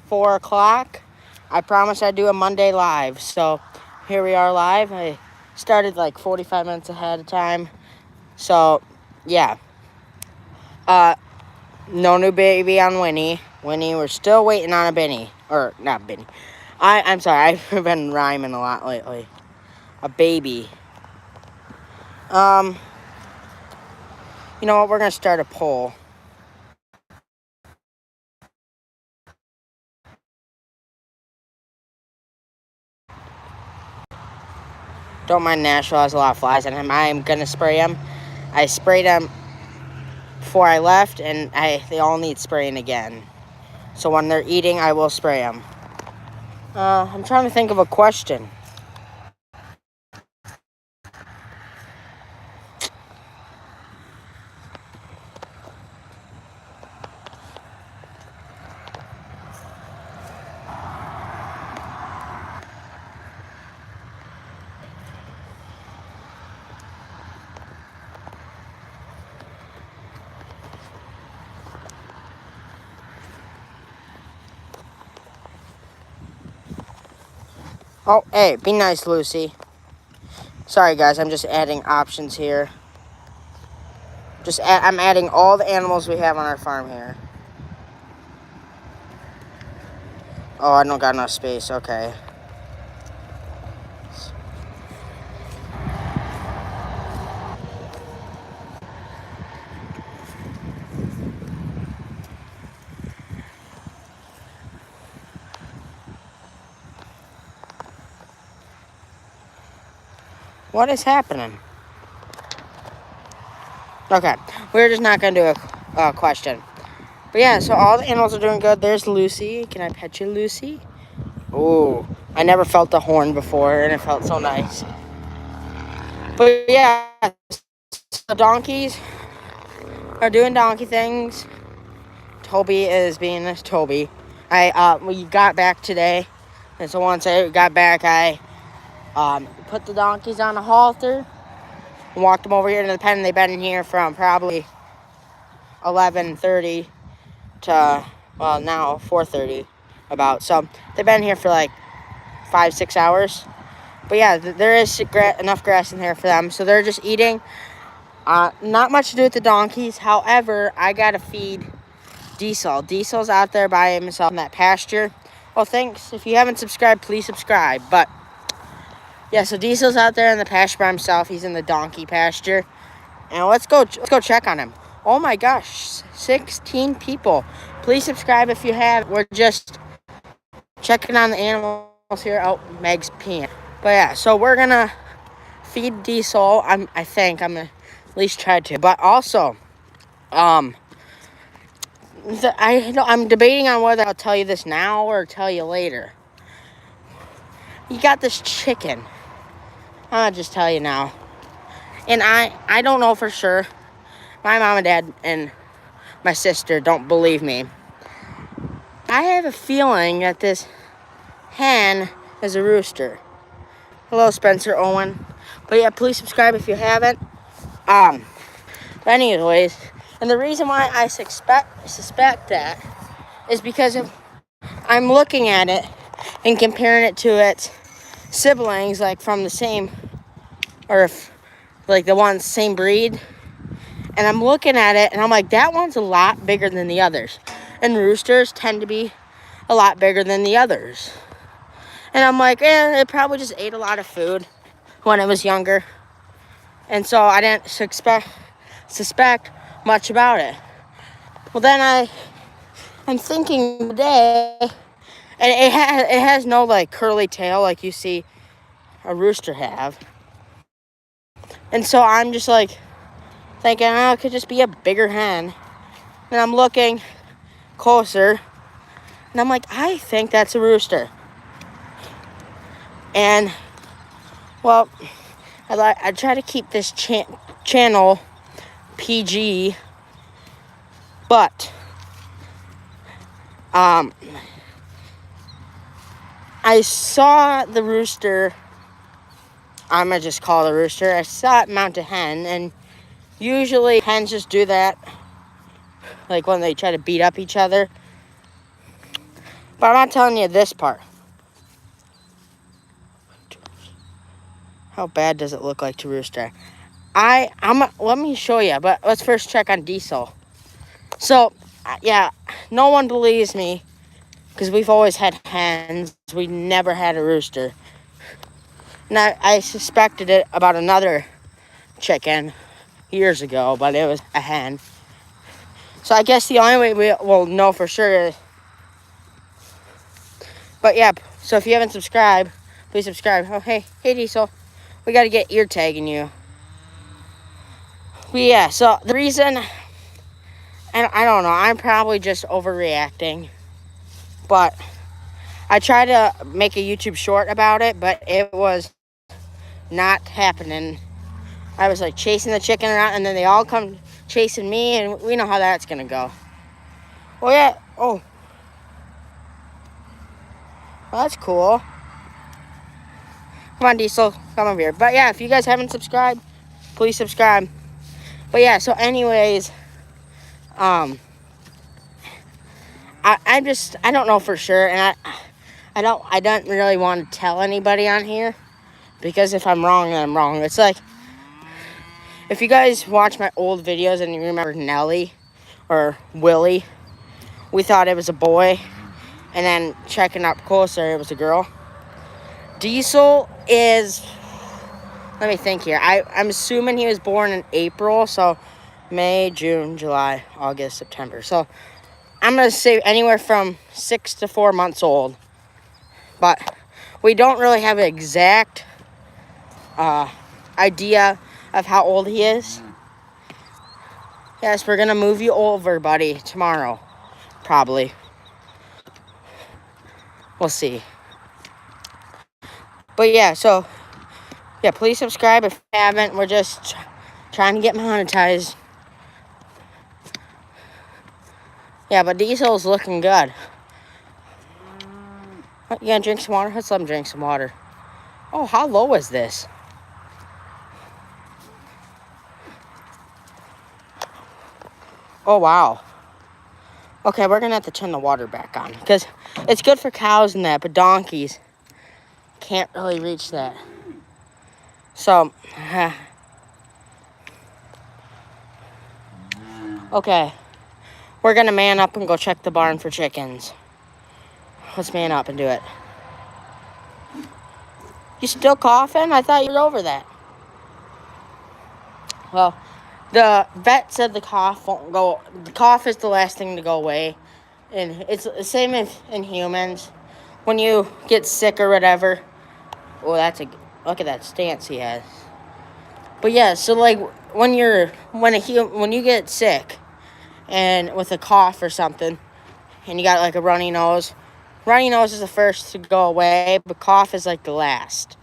4 o'clock. I promised I'd do a Monday live, so here we are live. I started like 45 minutes ahead of time. So, yeah. No new baby on Winnie. Winnie, we're still waiting on a Benny. Or, not Benny. I'm sorry, I've been rhyming a lot lately. A baby. You know what? We're going to start a poll. Don't mind Nashville has a lot of flies in him. I'm going to spray him. I sprayed him before I left, and they all need spraying again. So when they're eating, I will spray them. I'm trying to think of a question. Oh, hey, be nice, Lucy. Sorry, guys, I'm just adding options here. I'm adding all the animals we have on our farm here. Oh, I don't got enough space. Okay. What is happening? Okay, we're just not going to do a question. But yeah, so all the animals are doing good. There's Lucy. Can I pet you, Lucy? Ooh, I never felt the horn before, and it felt so nice. But yeah, the donkeys are doing donkey things. Toby is being Toby. We got back today, and so once I got back, I put the donkeys on a halter and walked them over here to the pen. They've been in here from probably 11:30 to, well, now 4:30 about. So they've been here for like 5-6 hours. But yeah, there is enough grass in here for them. So they're just eating. Not much to do with the donkeys. However, I got to feed Diesel. Diesel's out there by himself in that pasture. Well, thanks. If you haven't subscribed, please subscribe. But yeah, so Diesel's out there in the pasture by himself. He's in the donkey pasture. And let's go check on him. Oh my gosh, 16 people. Please subscribe if you have. We're just checking on the animals here. Oh, Meg's peeing. But yeah, so we're gonna feed Diesel. I think I'm gonna at least try to. But also, I'm debating on whether I'll tell you this now or tell you later. You got this chicken. I'm gonna just tell you now. And I don't know for sure. My mom and dad and my sister don't believe me. I have a feeling that this hen is a rooster. Hello, Spencer Owen. But yeah, please subscribe if you haven't. But anyways, and the reason why I suspect that is because I'm looking at it and comparing it to its siblings, like from the same, or like the one's same breed. And I'm looking at it and I'm like, that one's a lot bigger than the others. And roosters tend to be a lot bigger than the others. And I'm like, it probably just ate a lot of food when it was younger. And so I didn't suspect much about it. Well, then I'm thinking today, and it has no like curly tail like you see a rooster have. And so I'm just like thinking, it could just be a bigger hen. And I'm looking closer, and I'm like, I think that's a rooster. And, well, I try to keep this channel PG, but I saw the rooster. I'm gonna just call it a rooster. I saw it mount a hen, and usually hens just do that, like when they try to beat up each other. But I'm not telling you this part. How bad does it look like to rooster? Let me show you, but let's first check on Diesel. So, yeah, no one believes me because we've always had hens. We never had a rooster. And I suspected it about another chicken years ago, but it was a hen. So I guess the only way we will know for sure is... But yeah, so if you haven't subscribed, please subscribe. Oh, hey Diesel, we got to get ear tagging you. But yeah, so the reason, and I don't know, I'm probably just overreacting, but I tried to make a YouTube short about it, but it was not happening. I was like chasing the chicken around, and then they all come chasing me, and we know how that's gonna go. Well, yeah, oh, well, that's cool. Come on, Diesel, come over here. But yeah, if you guys haven't subscribed, please subscribe. But yeah, so anyways, I don't know for sure, and I don't really want to tell anybody on here, because if I'm wrong, then I'm wrong. It's like, if you guys watch my old videos and you remember Nelly or Willie, we thought it was a boy, and then checking up closer, it was a girl. Diesel is, let me think here. I'm assuming he was born in April, so May, June, July, August, September. So I'm going to say anywhere from 6 to 4 months old. But we don't really have an exact idea of how old he is. Yes, we're going to move you over, buddy, tomorrow. Probably. We'll see. But yeah, so, yeah, please subscribe if you haven't. We're just trying to get monetized. Yeah, but Diesel's looking good. What, you gonna drink some water? Let's let him drink some water. Oh, how low is this? Oh, wow. Okay, we're gonna have to turn the water back on, because it's good for cows and that, but donkeys can't really reach that. So, okay. We're gonna man up and go check the barn for chickens. Let's man up and do it. You still coughing? I thought you were over that. Well, the vet said the cough won't go. The cough is the last thing to go away. And it's the same in humans. When you get sick or whatever. Oh, look at that stance he has. But yeah, so like when you get sick and with a cough or something, and you got like a runny nose is the first to go away, but cough is like the last.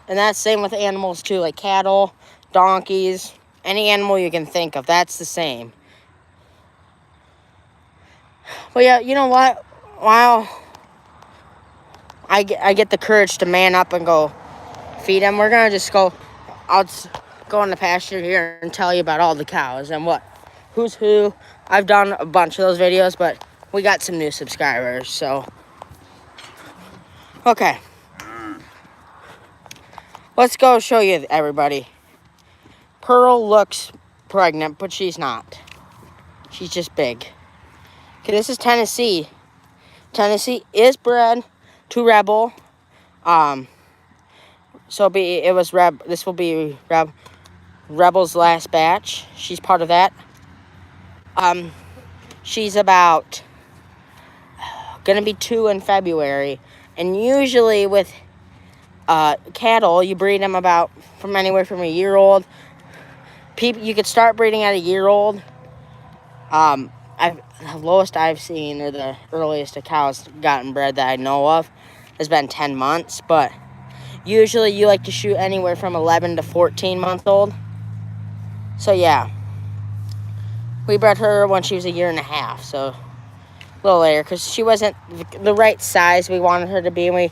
And that's same with animals too, like cattle, donkeys, any animal you can think of, that's the same. But yeah, you know what? While I get the courage to man up and go feed them, we're gonna just go. I'll just go in the pasture here and tell you about all the cows and who's who. I've done a bunch of those videos, but we got some new subscribers, so okay. Let's go show you everybody. Pearl looks pregnant, but she's not. She's just big. Okay, this is Tennessee. Tennessee is bred to Rebel. So this will be Rebel's last batch. She's part of that. She's about gonna be 2 in February, and usually with cattle, you breed them from anywhere from a year old. You could start breeding at a year old. The lowest I've seen, or the earliest a cow's gotten bred that I know of, has been 10 months. But usually you like to shoot anywhere from 11 to 14 months old. So yeah, we bred her when she was a year and a half, so a little later, because she wasn't the right size we wanted her to be.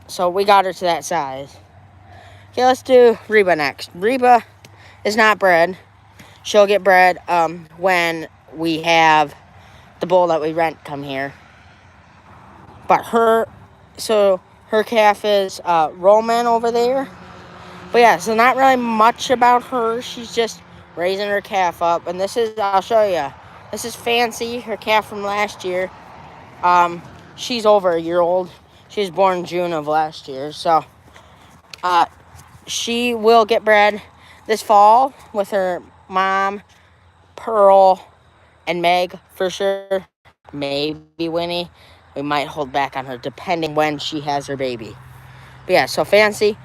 So we got her to that size. Okay, let's do Reba next. Reba is not bred. She'll get bred when we have the bull that we rent come here. But her calf is Roman over there. But yeah, so not really much about her. She's just raising her calf up. And this is, I'll show you. This is Fancy, her calf from last year. She's over a year old. She was born June of last year. So she will get bred this fall with her mom, Pearl, and Meg for sure. Maybe Winnie. We might hold back on her depending when she has her baby. But yeah, so Fancy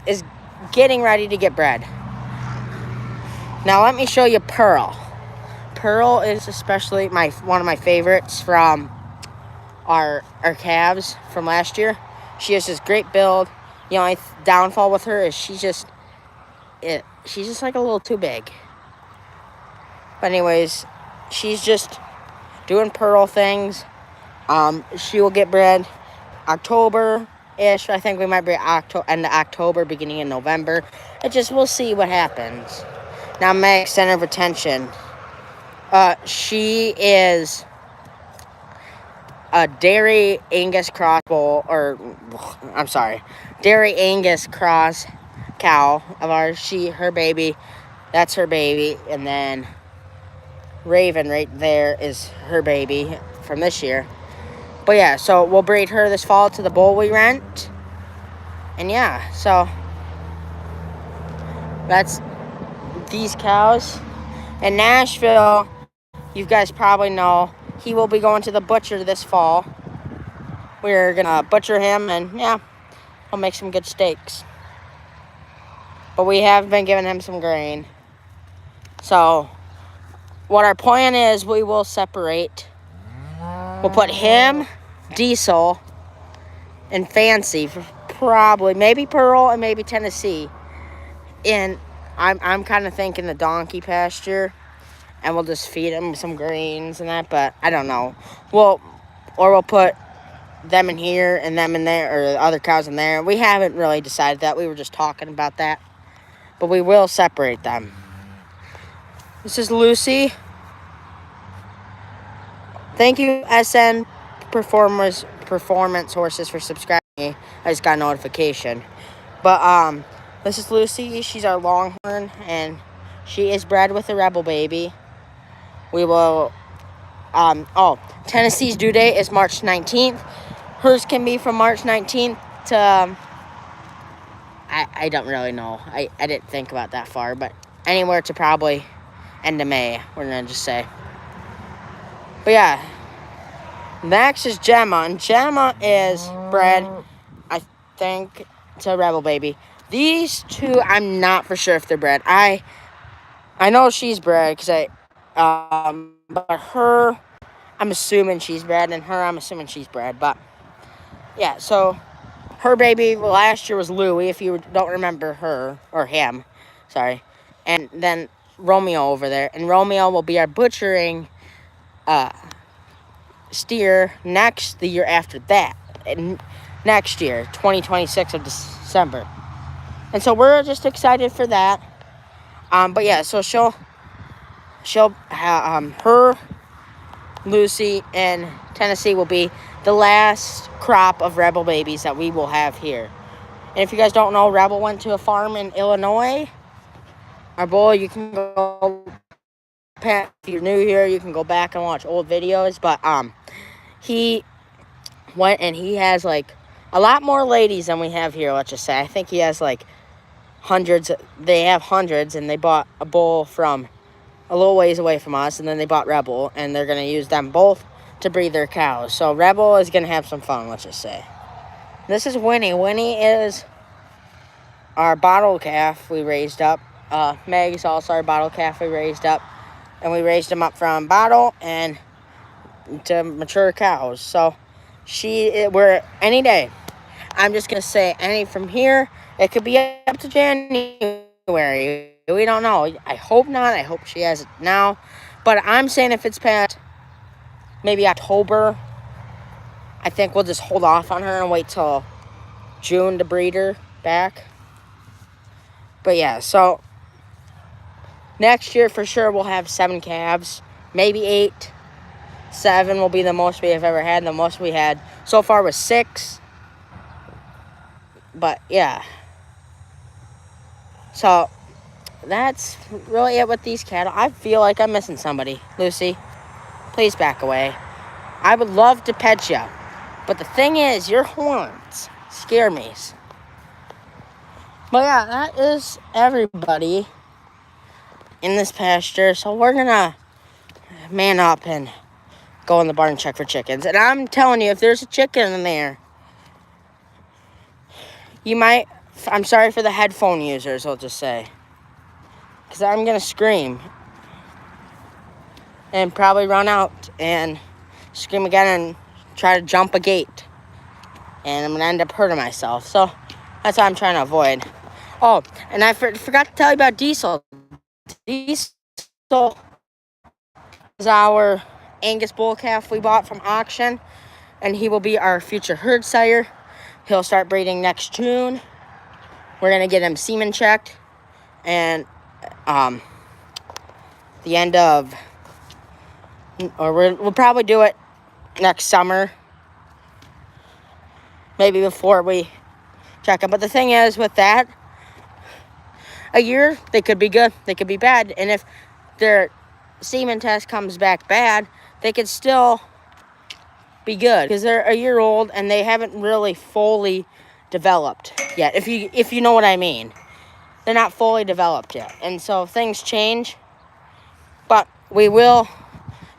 is getting ready to get bred. Now let me show you Pearl. Pearl is especially one of my favorites from our calves from last year. She has this great build. The only downfall with her is she's just like a little too big. But anyways, she's just doing Pearl things. She will get bred October-ish. I think we might be end of October, beginning of November. We'll see what happens. Now Meg, center of attention. She is a Dairy Angus cross Dairy Angus cross cow of ours. Her baby, that's her baby, and then Raven right there is her baby from this year. But yeah, so we'll breed her this fall to the bull we rent. And yeah, so that's these cows. In Nashville, you guys probably know, he will be going to the butcher this fall. We're going to butcher him, and yeah, he'll make some good steaks. But we have been giving him some grain. So what our plan is, we will separate. We'll put him, Diesel, and Fancy, maybe Pearl and maybe Tennessee. And I'm kind of thinking the donkey pasture, and we'll just feed him some grains and that, but I don't know. We'll put them in here and them in there, or the other cows in there. We haven't really decided that. We were just talking about that. But we will separate them. This is Lucy. Thank you, SN Performance Horses, for subscribing me. I just got a notification. But this is Lucy. She's our Longhorn, and she is bred with a Rebel baby. We will. Tennessee's due date is March 19th. Hers can be from March 19th to. I don't really know. I didn't think about that far, but anywhere to probably end of May, we're gonna just say. But yeah, next is Gemma, and Gemma is bred, I think, to Rebel baby. These two, I'm not for sure if they're bred. I know she's bred because but her, I'm assuming she's bred, and her, I'm assuming she's bred. But yeah, so her baby last year was Louie, if you don't remember her or him, sorry, and then Romeo over there, and Romeo will be our butchering steer the year after that, and next year, 2026 of December. And so we're just excited for that. But yeah, so her, Lucy, and Tennessee will be the last crop of Rebel babies that we will have here. And if you guys don't know, Rebel went to a farm in Illinois. Our bull, you can go, if you're new here, you can go back and watch old videos. But he went, and he has like a lot more ladies than we have here, let's just say. I think he has like hundreds. They have hundreds, and they bought a bull from a little ways away from us, and then they bought Rebel, and they're going to use them both to breed their cows. So Rebel is going to have some fun, let's just say. This is Winnie. Winnie is our bottle calf we raised up. Meg's also our bottle calf we raised up, and we raised them up from bottle and to mature cows. So we're any day. I'm just going to say any from here. It could be up to January. We don't know. I hope not. I hope she has it now. But I'm saying if it's past maybe October, I think we'll just hold off on her and wait till June to breed her back. But yeah, so next year for sure we'll have 7 calves, maybe 8. 7 will be the most we have ever had. The most we had so far was 6. But yeah. So that's really it with these cattle. I feel like I'm missing somebody. Lucy, please back away. I would love to pet you. But the thing is, your horns scare me. But yeah, that is everybody in this pasture. So we're going to man up and go in the barn and check for chickens. And I'm telling you, if there's a chicken in there, you might... I'm sorry for the headphone users, I'll just say. Because I'm going to scream. And probably run out and scream again and try to jump a gate. And I'm going to end up hurting myself. So that's what I'm trying to avoid. Oh, and I forgot to tell you about Diesel. Diesel is our Angus bull calf we bought from auction. And he will be our future herd sire. He'll start breeding next June. We're going to get him semen checked. And the end of... Or we'll probably do it next summer. Maybe before we check him. But the thing is, with that, a year, they could be good. They could be bad. And if their semen test comes back bad, they could still be good. Because they're a year old and they haven't really fully developed yet. If you know what I mean. They're not fully developed yet. And so things change. But we will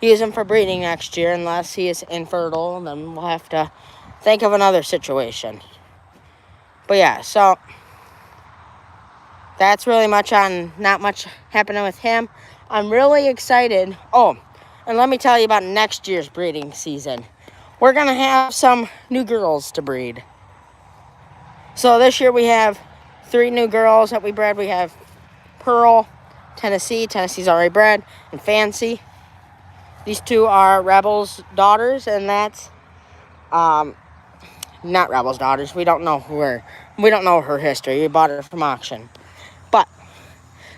use him for breeding next year unless he is infertile. Then we'll have to think of another situation. But yeah, so that's really much on, not much happening with him. I'm really excited. Oh, and let me tell you about next year's breeding season. We're going to have some new girls to breed. So this year we have 3 new girls that we bred. We have Pearl, Tennessee. Tennessee's already bred. And Fancy. These 2 are Rebel's daughters. And that's not Rebel's daughters. We don't know we don't know her history. We bought her from auction. But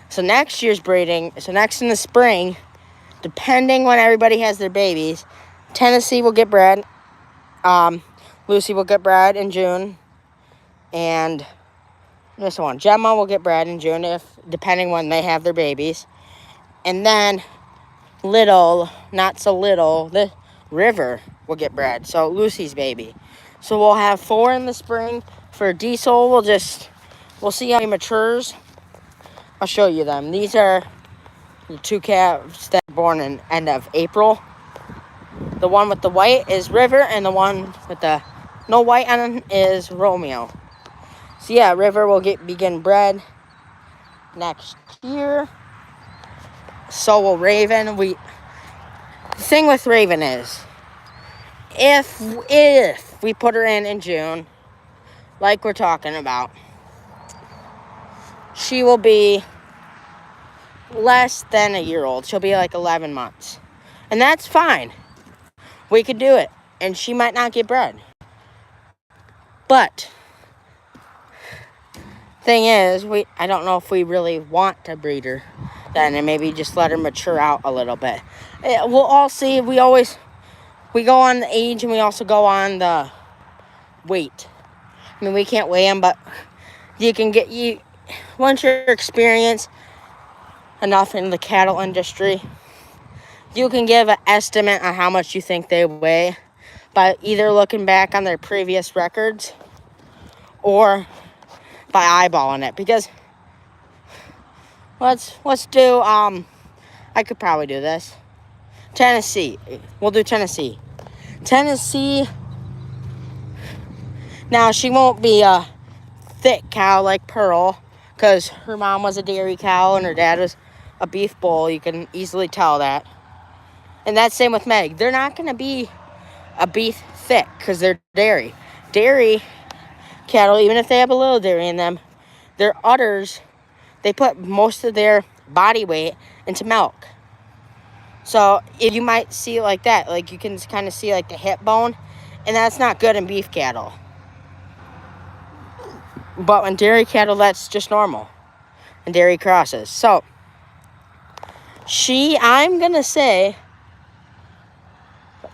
so next year's breeding, so next in the spring, depending when everybody has their babies, Tennessee will get bred. Lucy will get bred in June. And this one, Gemma, will get bred in June, depending when they have their babies. And then little, not so little, the River will get bred. So Lucy's baby. So we'll have 4 in the spring. For Diesel, we'll see how he matures. I'll show you them. These are the 2 calves that were born in end of April. The one with the white is River, and the one with the no white on it is Romeo. So yeah, River will begin bred next year. So will Raven. The thing with Raven is, if we put her in June, like we're talking about, she will be less than a year old. She'll be like 11 months. And that's fine. We could do it. And she might not get bred. But thing is, I don't know if we really want to breed her then, and maybe just let her mature out a little bit. We'll all see. We go on the age, and we also go on the weight. I mean, we can't weigh them, but once you're experienced enough in the cattle industry, you can give an estimate on how much you think they weigh by either looking back on their previous records or by eyeballing it. Because let's do I could probably do this. Tennessee. We'll do Tennessee. Now she won't be a thick cow like Pearl, because her mom was a dairy cow and her dad was a beef bull. You can easily tell that. And that's same with Meg. They're not going to be a beef thick because they're dairy. Dairy cattle, even if they have a little dairy in them, their udders, they put most of their body weight into milk. So if you might see it like that, like you can kind of see like the hip bone, and that's not good in beef cattle. But in dairy cattle, that's just normal. And dairy crosses. So I'm going to say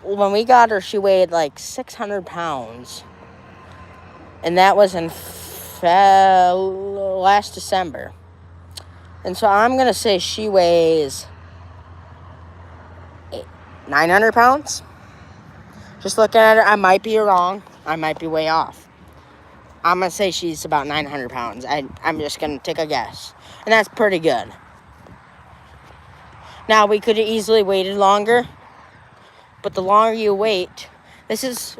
when we got her, she weighed like 600 pounds. And that was in last December. And so I'm going to say she weighs 900 pounds. Just looking at her, I might be wrong. I might be way off. I'm going to say she's about 900 pounds. I'm just going to take a guess. And that's pretty good. Now, we could have easily waited longer. But the longer you wait, this is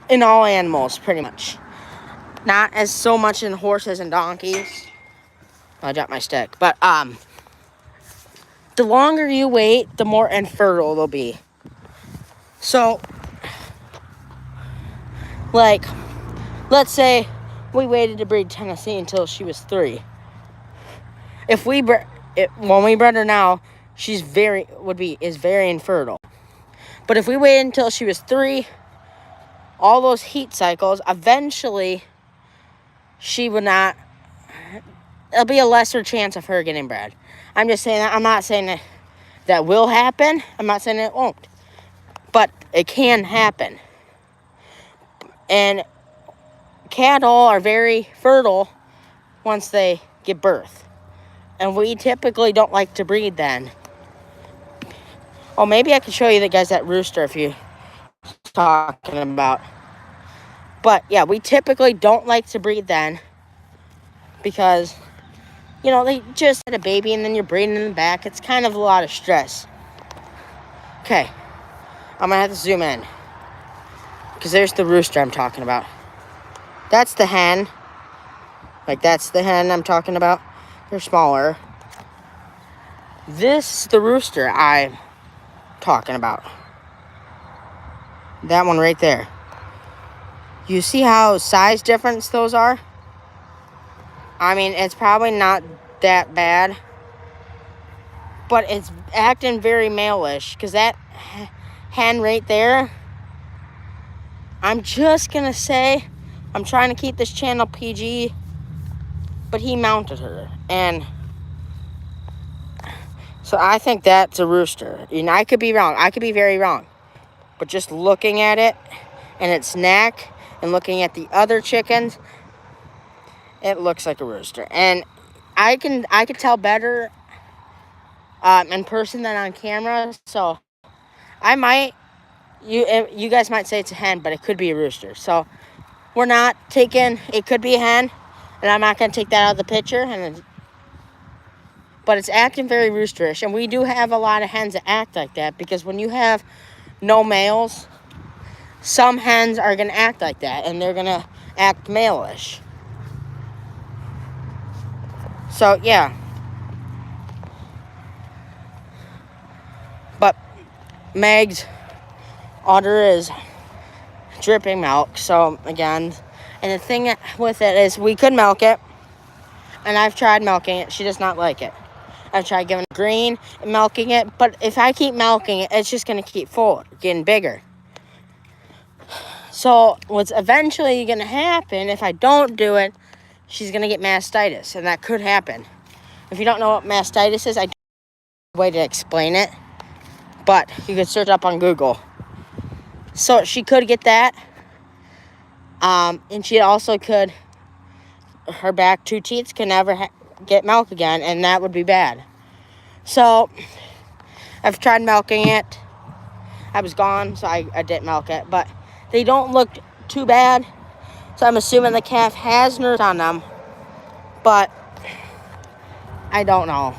in all animals, pretty much. Not as so much in horses and donkeys. I dropped my stick. But, the longer you wait, the more infertile they'll be. So, like, let's say we waited to breed Tennessee until she was 3. If we when we bred her now, she's very infertile. But if we waited until she was 3, all those heat cycles, eventually she would not. There'll be a lesser chance of her getting bred. I'm just saying that. I'm not saying that will happen. I'm not saying it won't. But it can happen. And cattle are very fertile once they give birth. And we typically don't like to breed then. Oh, maybe I could show you that rooster if you're talking about. But, yeah, we typically don't like to breed then. Because, you know, they just had a baby and then you're breeding in the back. It's kind of a lot of stress. Okay. I'm going to have to zoom in. Because there's the rooster I'm talking about. That's the hen. Like, that's the hen I'm talking about. They're smaller. This is the rooster I'm talking about. That one right there. You see how size difference those are? I mean, it's probably not that bad. But it's acting very male-ish. Because that hen right there, I'm just going to say, I'm trying to keep this channel PG, but he mounted her. And so I think that's a rooster. And I could be wrong. I could be very wrong. But just looking at it and its neck and looking at the other chickens, it looks like a rooster. And I could tell better in person than on camera. So I might, you guys might say it's a hen, but it could be a rooster. So we're not taking, it could be a hen, and I'm not going to take that out of the picture. But it's acting very roosterish. And we do have a lot of hens that act like that, because when you have no males, some hens are going to act like that, and they're going to act male-ish. So, yeah. But Meg's udder is dripping milk. So, again, and the thing with it is we could milk it, and I've tried milking it. She does not like it. I've tried giving it green and milking it, but if I keep milking it, it's just going to keep getting bigger. So what's eventually going to happen, if I don't do it, she's going to get mastitis, and that could happen. If you don't know what mastitis is, I don't know a way to explain it, but you could search up on Google. So she could get that, and she also could, her back 2 teeth can never get milk again, and that would be bad. So I've tried milking it. I was gone, so I didn't milk it, but they don't look too bad. So I'm assuming the calf has nerves on them, but I don't know.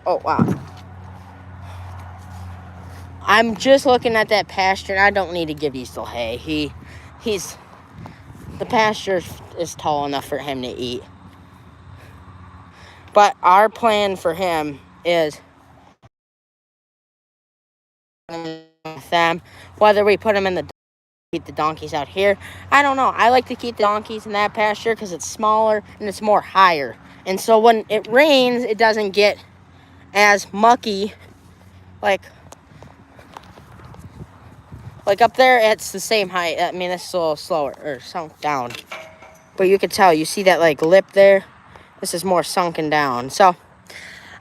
Oh, wow. I'm just looking at that pasture, and I don't need to give Diesel hay. The pasture is tall enough for him to eat. But our plan for him is with them, whether we put him in keep the donkeys out here. I don't know. I like to keep the donkeys in that pasture because it's smaller and it's more higher. And so when it rains, it doesn't get as mucky. Like up there, it's the same height. I mean, it's a little slower or sunk down. But you can tell, you see that like lip there? This is more sunken down. So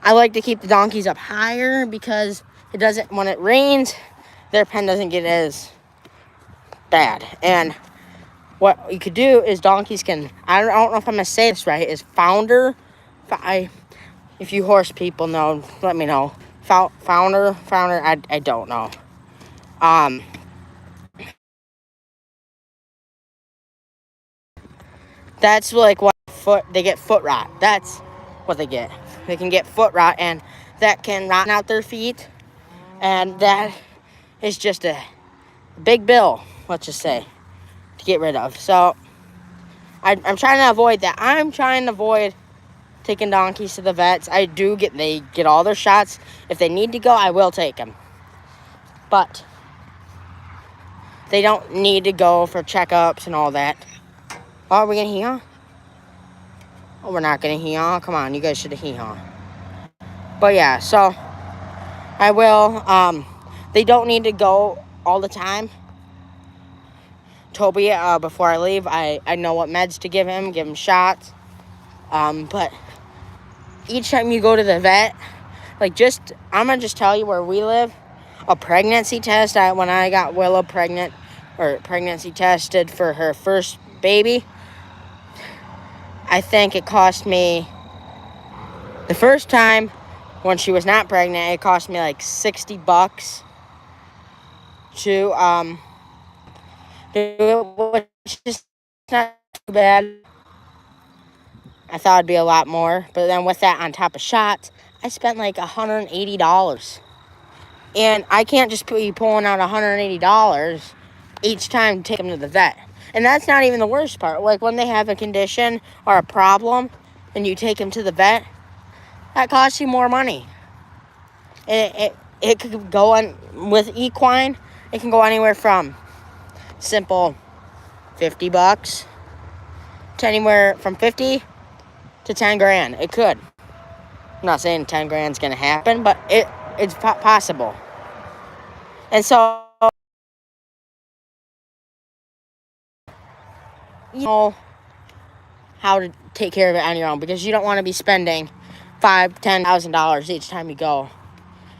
I like to keep the donkeys up higher because it doesn't, when it rains, their pen doesn't get as bad. And what you could do is donkeys can, I don't know if I'm going to say this right, is founder. If you horse people know, let me know. Founder, I don't know. That's like what they get foot rot. That's what they get. They can get foot rot, and that can rot out their feet. And that is just a big bill, let's just say, to get rid of. So I'm trying to avoid that. I'm trying to avoid taking donkeys to the vets. They get all their shots. If they need to go, I will take them. But they don't need to go for checkups and all that. Oh, are we going to hee-haw? Oh, we're not going to hee-haw. Come on, you guys should have hee-haw. But yeah, so I will. They don't need to go all the time. Toby, before I leave, I know what meds to give him shots. But each time you go to the vet, I'm going to just tell you where we live. A pregnancy test, when I got Willow pregnant, or pregnancy tested for her first baby, I think it cost me, the first time when she was not pregnant, it cost me like $60 to do it, which is not too bad. I thought it'd be a lot more, but then with that on top of shots, I spent like $180. And I can't just be pulling out $180 each time to take them to the vet. And that's not even the worst part. Like when they have a condition or a problem and you take them to the vet, that costs you more money. And it could go on with equine. It can go anywhere from simple $50 to anywhere from 50 to 10 grand. It could. I'm not saying 10 grand's going to happen, but it's possible. And so, you know how to take care of it on your own, because you don't want to be spending $5,000-$10,000 each time you go.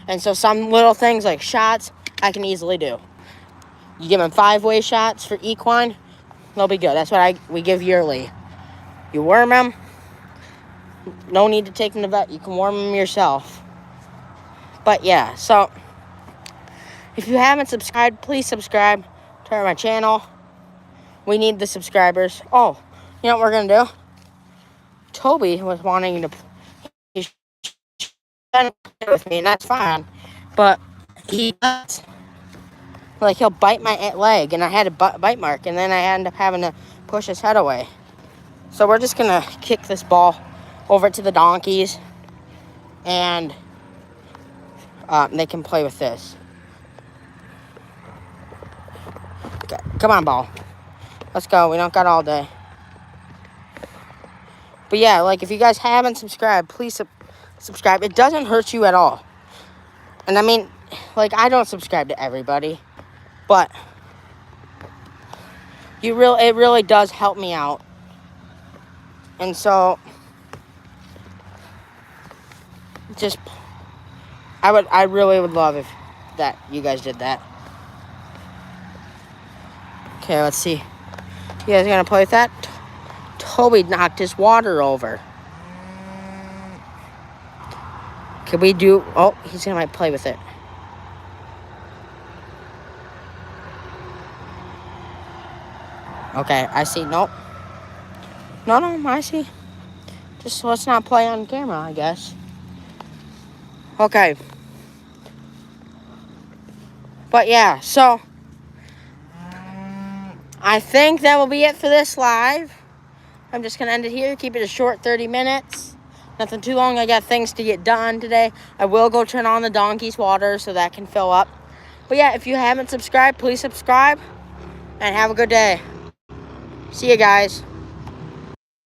And so some little things like shots, I can easily do. You give them 5-way shots for equine, they'll be good. That's what we give yearly. You worm them, no need to take them to the vet. You can worm them yourself. But yeah, so if you haven't subscribed, please subscribe to my channel. We need the subscribers. Oh, you know what we're going to do? Toby was wanting to spend with me, and that's fine. But he does. Like, he'll bite my leg, and I had a bite mark, and then I end up having to push his head away. So we're just going to kick this ball over to the donkeys, and they can play with this. Okay, come on, ball. Let's go. We don't got all day. But yeah, like, if you guys haven't subscribed, please subscribe. It doesn't hurt you at all. And I mean, like, I don't subscribe to everybody, but it really does help me out. And so, I really would love if that you guys did that. Okay, let's see. You guys gonna play with that? Toby knocked his water over. Could we do... Oh, he's gonna might play with it. Okay, I see. Nope. No, I see. Just let's not play on camera, I guess. Okay. But yeah, so I think that will be it for this live. I'm just going to end it here. Keep it a short 30 minutes. Nothing too long. I got things to get done today. I will go turn on the donkey's water so that can fill up. But yeah, if you haven't subscribed, please subscribe. And have a good day. See you guys.